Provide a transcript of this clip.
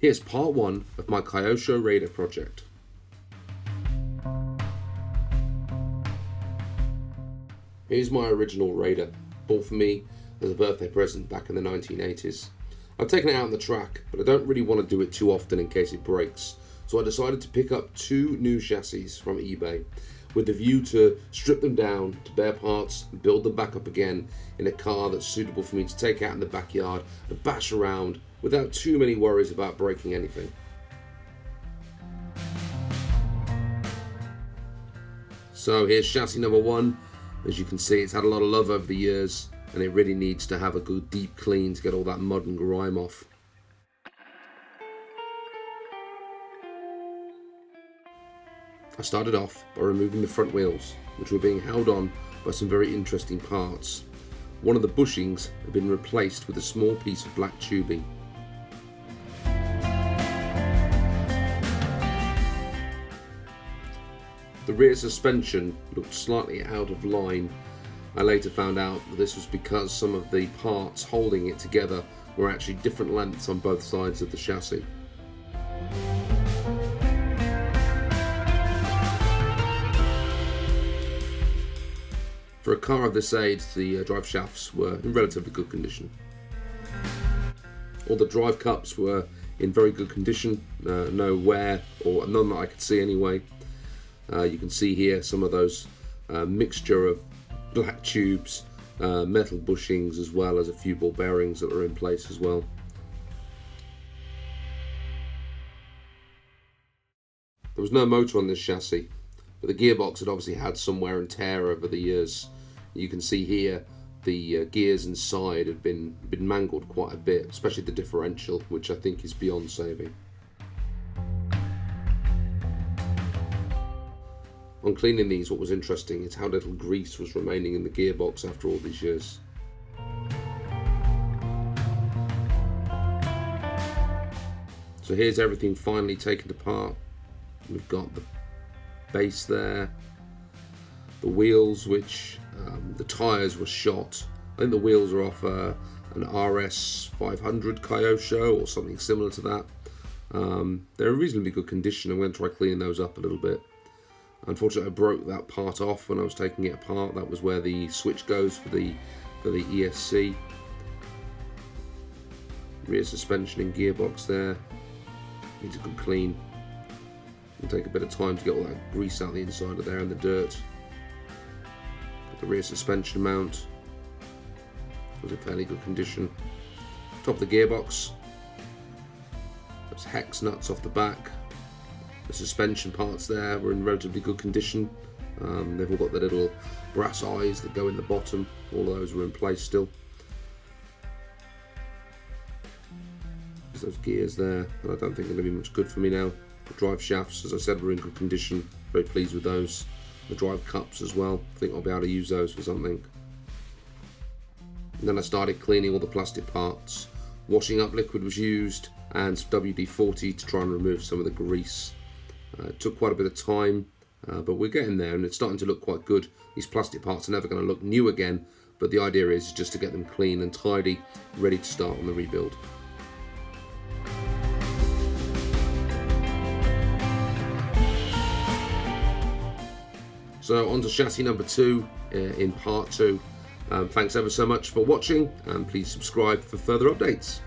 Here's part 1 of my Kyosho Raider project. Here's my original Raider, bought for me as a birthday present back in the 1980s. I've taken it out on the track, but I don't really want to do it too often in case it breaks, so I decided to pick up 2 new chassis from eBay with the view to strip them down to bare parts and build them back up again in a car that's suitable for me to take out in the backyard and bash around without too many worries about breaking anything. So here's chassis number 1. As you can see, it's had a lot of love over the years and it really needs to have a good deep clean to get all that mud and grime off. I started off by removing the front wheels, which were being held on by some very interesting parts. One of the bushings had been replaced with a small piece of black tubing. The rear suspension looked slightly out of line. I later found out that this was because some of the parts holding it together were actually different lengths on both sides of the chassis. For a car of this age, the drive shafts were in relatively good condition. All the drive cups were in very good condition, no wear, or none that I could see anyway. You can see here some of those mixture of black tubes, metal bushings, as well as a few ball bearings that are in place as well. There was no motor on this chassis, but the gearbox had obviously had some wear and tear over the years. You can see here the gears inside had been mangled quite a bit, especially the differential, which I think is beyond saving. On cleaning these, what was interesting is how little grease was remaining in the gearbox after all these years. So here's everything finally taken apart. We've got the base there, the wheels, which the tyres were shot. I think the wheels are off an RS 500 Kyosho or something similar to that. They're in reasonably good condition. I'm going to try cleaning those up a little bit. Unfortunately, I broke that part off when I was taking it apart. That was where the switch goes for the ESC. Rear suspension and gearbox there. Needs a good clean. It'll take a bit of time to get all that grease out the inside of there and the dirt. The rear suspension mount was in fairly good condition. Top of the gearbox. Those hex nuts off the back. The suspension parts there were in relatively good condition. They've all got the little brass eyes that go in the bottom. All of those were in place still. There's those gears there, and I don't think they're going to be much good for me now. The drive shafts, as I said, were in good condition. Very pleased with those. The drive cups as well. I think I'll be able to use those for something. And then I started cleaning all the plastic parts. Washing up liquid was used, and WD-40 to try and remove some of the grease. It took quite a bit of time, but we're getting there and it's starting to look quite good. These plastic parts are never going to look new again, but the idea is just to get them clean and tidy, ready to start on the rebuild. So on to chassis number 2 in part 2. Thanks ever so much for watching, and please subscribe for further updates.